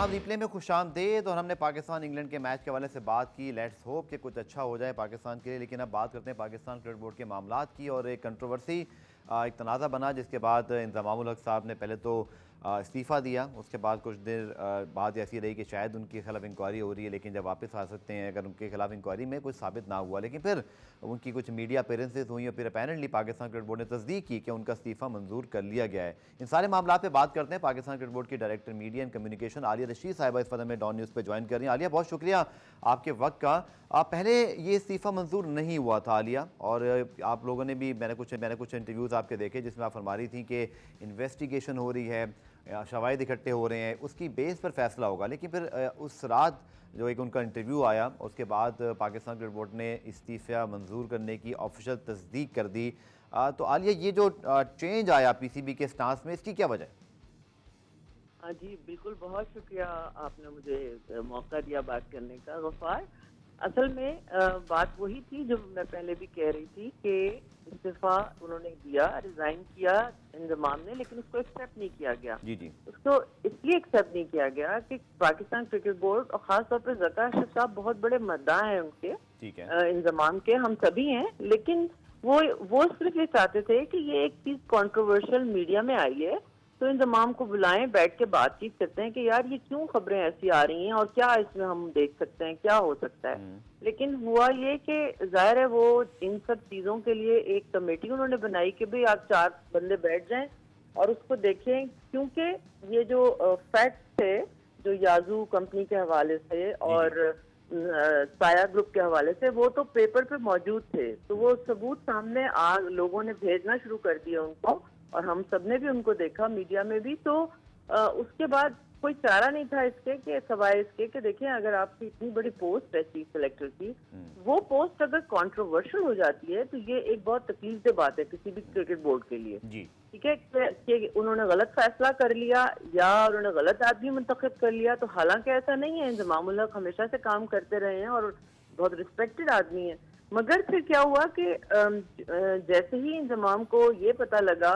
तमाम रिप्ले में खुशामदीद। और हमने पाकिस्तान इंग्लैंड के मैच के हवाले से बात की। लेट्स होप कि कुछ अच्छा हो जाए पाकिस्तान के लिए। लेकिन अब बात करते हैं पाकिस्तान क्रिकेट बोर्ड के मामलात की। और एक कंट्रोवर्सी, एक तनाज़ा बना, जिसके बाद इंज़मामुल हक साहब ने पहले तो इस्तीफ़ा दिया। उसके बाद कुछ देर बात ऐसी रही कि शायद उनके खिलाफ इंक्वायरी हो रही है, लेकिन जब वापस आ सकते हैं अगर उनके खिलाफ इंक्वायरी में कुछ साबित ना हुआ। लेकिन फिर उनकी कुछ मीडिया अपीयरेंसेस हुई और फिर अपेरेंटली पाकिस्तान क्रिकेट बोर्ड ने तस्दीक की कि उनका इस्तीफ़ा मंजूर कर लिया गया है। इन सारे मामलों पर बात करते हैं। पाकिस्तान क्रिकेट बोर्ड की director media and communication Alia Rashid साहिबा इस वक्त में डॉन न्यूज़ पर ज्वाइन कर रही हैं। आलिया, बहुत शुक्रिया आपके वक्त का। पहले ये इस्तीफ़ा मंजूर नहीं हुआ था आलिया, और आप लोगों ने भी, मैंने कुछ इंटरव्यूज़ आपके देखे जिसमें आप फरमा रही थी कि इन्वेस्टिगेशन हो रही है, शवाहिद इकट्ठे हो रहे हैं, उसकी बेस पर फैसला होगा। लेकिन फिर उस रात जो एक उनका इंटरव्यू आया, उसके बाद पाकिस्तान क्रिकेट बोर्ड ने इस्तीफ़ा मंजूर करने की ऑफिशियल तस्दीक कर दी। तो आलिया, ये जो चेंज आया पीसीबी के स्टांस में, इसकी क्या वजह है? हाँ जी, बिल्कुल, बहुत शुक्रिया आपने मुझे मौका दिया बात करने का। गफ़ार, असल में बात वही थी जो मैं पहले भी कह रही थी कि इस्तीफ़ा उन्होंने दिया, रिज़ाइन किया इंज़माम ने, लेकिन उसको एक्सेप्ट नहीं किया गया। जी जी। उसको इसलिए एक्सेप्ट नहीं किया गया कि पाकिस्तान क्रिकेट बोर्ड और ख़ास तौर पर ज़का अशरफ साहब बहुत बड़े मद्दाह हैं उनके, ठीक है। इंज़माम के, हम सभी हैं, लेकिन वो सिर्फ ये चाहते थे कि ये एक चीज़ कॉन्ट्रोवर्शियल मीडिया में आई है तो इंतजाम को बुलाएं, बैठ के बातचीत करते हैं कि यार ये क्यों खबरें ऐसी आ रही हैं और क्या इसमें हम देख सकते हैं, क्या हो सकता है। लेकिन हुआ ये कि जाहिर है वो इन सब चीज़ों के लिए एक कमेटी उन्होंने बनाई कि भाई आप 4 बंदे बैठ जाएं और उसको देखें, क्योंकि ये जो फैक्ट थे जो याजू कंपनी के हवाले से और साया ग्रुप के हवाले से, वो तो पेपर पे मौजूद थे, तो वो सबूत सामने लोगों ने भेजना शुरू कर दिया उनको, और हम सब ने भी उनको देखा मीडिया में भी। तो उसके बाद कोई चारा नहीं था इसके कि सवाए इसके कि देखें, अगर आपकी इतनी बड़ी पोस्ट है चीफ सेलेक्टर की, वो पोस्ट अगर कंट्रोवर्शियल हो जाती है तो ये एक बहुत तकलीफ दे बात है किसी भी क्रिकेट बोर्ड के लिए। ठीक है कि उन्होंने गलत फैसला कर लिया या उन्होंने गलत आदमी मुंतखब कर लिया, तो हालांकि ऐसा नहीं है, इंज़मामुल हक हमेशा से काम करते रहे हैं और बहुत रिस्पेक्टेड आदमी है। मगर फिर क्या हुआ कि जैसे ही इंज़माम को ये पता लगा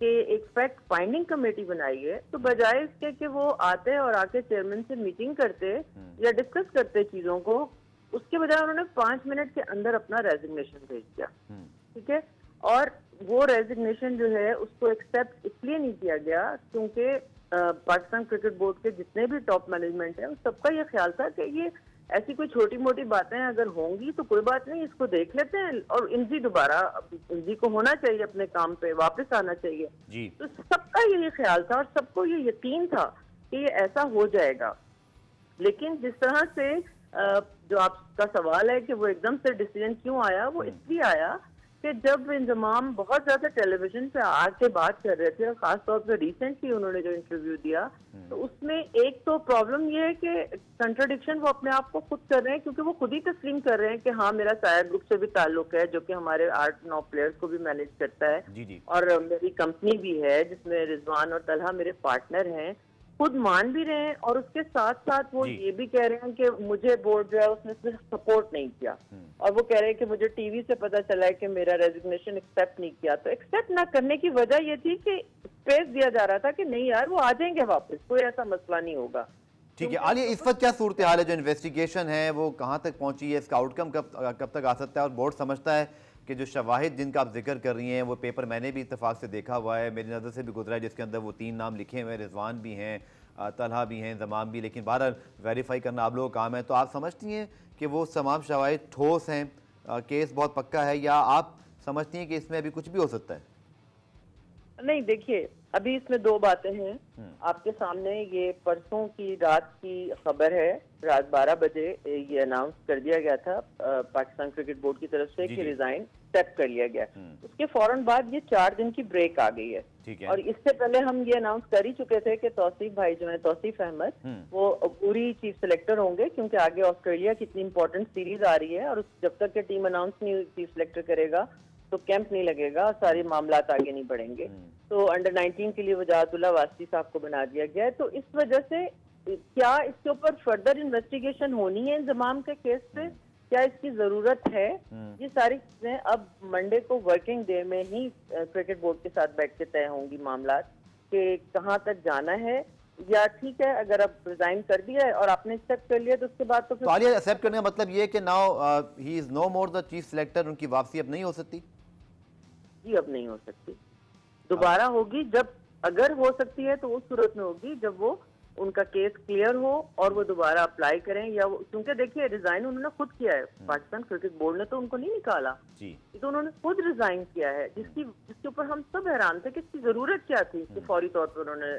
कि एक फैक्ट फाइंडिंग कमेटी बनाई है, तो बजाय इसके कि वो आते और आके चेयरमैन से मीटिंग करते या डिस्कस करते चीजों को, उसके बजाय उन्होंने 5 मिनट के अंदर अपना रेजिग्नेशन भेज दिया। ठीक है, और वो रेजिग्नेशन जो है उसको एक्सेप्ट इसलिए नहीं किया गया क्योंकि पाकिस्तान क्रिकेट बोर्ड के जितने भी टॉप मैनेजमेंट है, उस सबका ये ख्याल था कि ये ऐसी कोई छोटी मोटी बातें अगर होंगी तो कोई बात नहीं, इसको देख लेते हैं और इनजी दोबारा, इनजी को होना चाहिए अपने काम पे वापस आना चाहिए जी। तो सबका यही ख्याल था और सबको ये यकीन था कि ये ऐसा हो जाएगा। लेकिन जिस तरह से जो आपका सवाल है कि वो एकदम से डिसीजन क्यों आया, वो इसलिए आया कि जब इंज़माम बहुत ज्यादा टेलीविजन पे आके बात कर रहे थे, और खासतौर पर रिसेंटली उन्होंने जो इंटरव्यू दिया, तो उसमें एक तो प्रॉब्लम ये है कि कंट्राडिक्शन वो अपने आप को खुद कर रहे हैं, क्योंकि वो खुद ही तस्लीम कर रहे हैं कि हाँ मेरा साया ग्रुप से भी ताल्लुक है, जो कि हमारे 8-9 प्लेयर्स को भी मैनेज करता है जी। और मेरी कंपनी भी है जिसमें रिजवान और तलहा मेरे पार्टनर हैं, खुद मान भी रहे हैं, और उसके साथ साथ वो ये भी कह रहे हैं कि मुझे बोर्ड जो है उसने सिर्फ सपोर्ट नहीं किया, और वो कह रहे हैं कि मुझे टीवी से पता चला है कि मेरा रेजिग्नेशन एक्सेप्ट नहीं किया। तो एक्सेप्ट ना करने की वजह ये थी कि स्पेस दिया जा रहा था कि नहीं यार वो आ जाएंगे वापस, कोई ऐसा मसला नहीं होगा। ठीक है आलिया, इस वक्त क्या सूरत हाल है, जो इन्वेस्टिगेशन है वो कहाँ तक पहुंची है, इसका आउटकम कब तक आ सकता है? और बोर्ड समझता है कि जो शवाहिद जिनका आप जिक्र कर रही हैं वो पेपर मैंने भी इत्तेफाक से देखा हुआ है, मेरी नज़र से भी गुजरा है, जिसके अंदर वो 3 नाम लिखे हुए हैं, रिजवान भी हैं, तलहा भी हैं, इंज़माम भी, लेकिन बहरहाल वेरीफाई करना आप लोगों का काम है। तो आप समझती हैं कि वो तमाम शवाहिद ठोस हैं, केस बहुत पक्का है, या आप समझती हैं कि इसमें अभी कुछ भी हो सकता है? नहीं, देखिए अभी इसमें 2 बातें हैं आपके सामने। ये परसों की रात की खबर है, रात 12 बजे ये अनाउंस कर दिया गया था पाकिस्तान क्रिकेट बोर्ड की तरफ से कि रिजाइन एक्सेप्ट कर लिया गया। उसके फौरन बाद ये 4 दिन की ब्रेक आ गई है, और इससे पहले हम ये अनाउंस कर ही चुके थे कि तौसीफ भाई जो है, तौसीफ अहमद, वो पूरी चीफ सिलेक्टर होंगे, क्योंकि आगे ऑस्ट्रेलिया की इतनी इंपॉर्टेंट सीरीज आ रही है, और जब तक के टीम अनाउंस नहीं चीफ सिलेक्टर करेगा तो कैंप नहीं लगेगा, सारे मामला आगे नहीं बढ़ेंगे। तो अंडर 19 के लिए वजाहतुल्लाह वास्ती साहब को बना दिया गया है। तो इस वजह से क्या इसके ऊपर फर्दर इन्वेस्टिगेशन होनी है इंजमाम के केस पे, क्या इसकी जरूरत है, ये सारी चीजें अब मंडे को वर्किंग डे में ही क्रिकेट बोर्ड के साथ बैठ के तय होंगी मामला कि कहाँ तक जाना है, या ठीक है, अगर अब रिजाइन कर दिया है और आपने एक्सेप्ट कर लिया तो उसके बाद तो तो फिर आलिया एक्सेप्ट करने का मतलब ये है कि now he is no more the chief selector, उनकी वापसी अब नहीं हो सकती? जी अब नहीं हो सकती। दोबारा होगी जब, अगर हो सकती है तो उस सूरत में होगी जब वो उनका केस क्लियर हो और वो दोबारा अप्लाई करें, या वो, क्योंकि देखिए रिजाइन उन्होंने खुद किया है, पाकिस्तान क्रिकेट बोर्ड ने तो उनको नहीं निकाला जी। ये तो उन्होंने खुद रिजाइन किया है, जिसके ऊपर हम सब हैरान थे कि इसकी जरूरत क्या थी कि फौरी तौर पर उन्होंने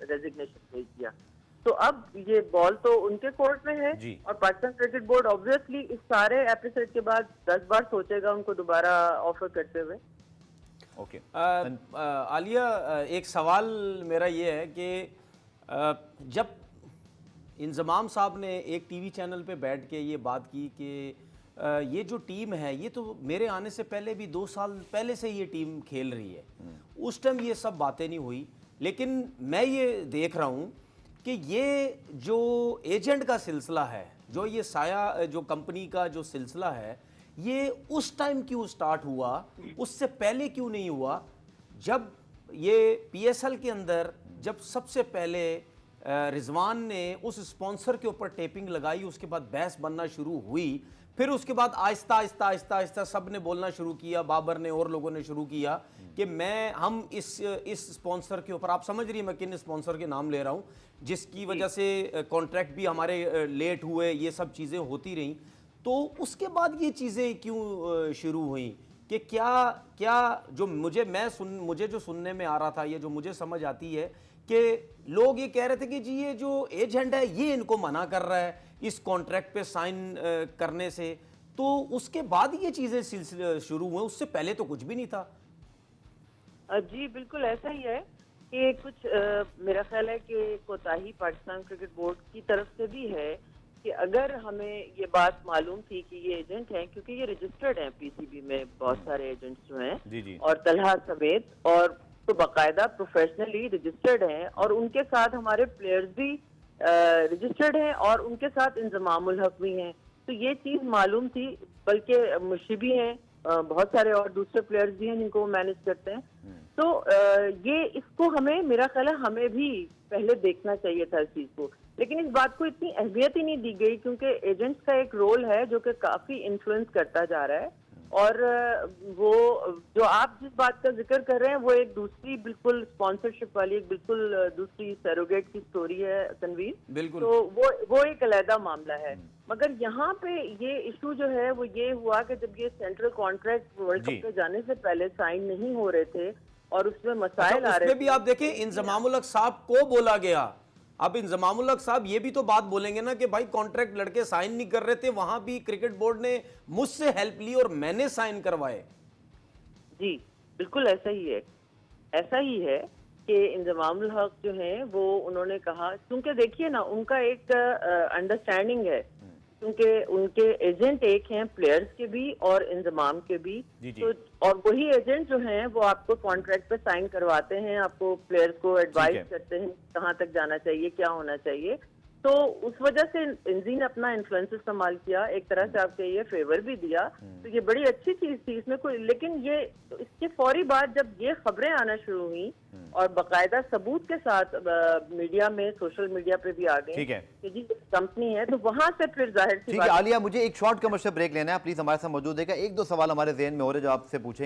रेजिग्नेशन भेज दिया। तो अब ये बॉल तो उनके कोर्ट में है जी। और पाकिस्तान क्रिकेट बोर्ड ऑब्वियसली इस सारे एपिसोड के बाद 10 बार सोचेगा उनको दोबारा ऑफर करते हुए। ओके आलिया, एक सवाल मेरा ये है कि जब इंजमाम साहब ने एक टीवी चैनल पे बैठ के ये बात की कि ये जो टीम है ये तो मेरे आने से पहले भी 2 साल पहले से ये टीम खेल रही है, उस टाइम ये सब बातें नहीं हुई, लेकिन मैं ये देख रहा हूँ कि ये जो एजेंट का सिलसिला है, जो ये साया जो कंपनी का जो सिलसिला है, ये उस टाइम क्यों स्टार्ट हुआ, उससे पहले क्यों नहीं हुआ? जब ये पीएसएल के अंदर जब सबसे पहले रिजवान ने उस स्पॉन्सर के ऊपर टेपिंग लगाई, उसके बाद बहस बनना शुरू हुई, फिर उसके बाद आहिस्ता आहिस्ता आहिस्ता आहिस्ता सब ने बोलना शुरू किया, बाबर ने और लोगों ने शुरू किया कि हम इस स्पॉन्सर के ऊपर, आप समझ रही है मैं किन स्पॉन्सर के नाम ले रहा हूँ, जिसकी वजह से कॉन्ट्रैक्ट भी हमारे लेट हुए, ये सब चीज़ें होती रहीं। तो उसके बाद ये चीज़ें क्यों शुरू हुई कि क्या जो मुझे जो सुनने में आ रहा था, ये जो मुझे समझ आती है कि लोग ये कह रहे थे कि जी ये जो एजेंट है ये इनको मना कर रहा है इस कॉन्ट्रैक्ट पे साइन करने से, तो उसके बाद ये चीज़ें सिलसिले शुरू हुए, उससे पहले तो कुछ भी नहीं था। जी बिल्कुल ऐसा ही है कि कुछ मेरा ख्याल है कि कोताही पाकिस्तान क्रिकेट बोर्ड की तरफ से भी है कि अगर हमें ये बात मालूम थी कि ये एजेंट हैं, क्योंकि ये रजिस्टर्ड हैं पीसीबी में, बहुत सारे एजेंट्स जो हैं जी जी। और तलहा समेत, और तो बाकायदा प्रोफेशनली रजिस्टर्ड हैं और उनके साथ हमारे प्लेयर्स भी रजिस्टर्ड हैं और उनके साथ इंजमाम उल हक भी हैं, तो ये चीज मालूम थी। बल्कि मुशी भी हैं, बहुत सारे और दूसरे प्लेयर्स भी हैं जिनको वो मैनेज करते हैं, तो ये इसको हमें, मेरा ख्याल है हमें भी पहले देखना चाहिए था इस चीज को, लेकिन इस बात को इतनी अहमियत ही नहीं दी गई क्योंकि एजेंट्स का एक रोल है जो कि काफी इन्फ्लुएंस करता जा रहा है, और वो जो आप जिस बात का जिक्र कर रहे हैं वो एक दूसरी बिल्कुल स्पॉन्सरशिप वाली एक बिल्कुल दूसरी सरोगेट की स्टोरी है तनवीर, बिल्कुल। तो वो एक अलहदा मामला है। मगर यहाँ पे ये इशू जो है वो ये हुआ कि जब ये सेंट्रल कॉन्ट्रैक्ट वर्ल्ड कप पे जाने से पहले साइन नहीं हो रहे थे और उसमें मसाइल आ रहे थे, भी आप देखें इंजमामुल हक साहब को बोला गया, अब इंजमामुल हक साहब ये भी तो बात बोलेंगे ना कि भाई कॉन्ट्रैक्ट लड़के साइन नहीं कर रहे थे, वहां भी क्रिकेट बोर्ड ने मुझसे हेल्प ली और मैंने साइन करवाए। जी बिल्कुल ऐसा ही है, ऐसा ही है कि इंजमामुल हक जो हैं वो उन्होंने कहा, क्योंकि देखिए ना उनका एक अंडरस्टैंडिंग है, क्योंकि उनके एजेंट एक हैं प्लेयर्स के भी और इंजमाम के भी, तो और वही एजेंट जो हैं वो आपको कॉन्ट्रैक्ट पे साइन करवाते हैं, आपको प्लेयर्स को एडवाइस करते हैं कहाँ तक जाना चाहिए, क्या होना चाहिए, तो उस वजह से इंजी ने अपना इन्फ्लुएंस इस्तेमाल किया, एक तरह से आपके ये फेवर भी दिया, तो ये बड़ी अच्छी चीज थी इसमें कोई, लेकिन ये तो इसके फौरी बाद जब ये खबरें आना शुरू हुई और बाकायदा सबूत के साथ मीडिया में, सोशल मीडिया पे भी आ गए कि जी कंपनी है, तो वहां से फिर जाहिर सी ठीक है। आलिया, मुझे एक शॉर्ट कमर्शियल ब्रेक लेना है, प्लीज हमारे साथ मौजूद है। 1-2 सवाल हमारे जहन में हो रहे जो आपसे पूछेंगे।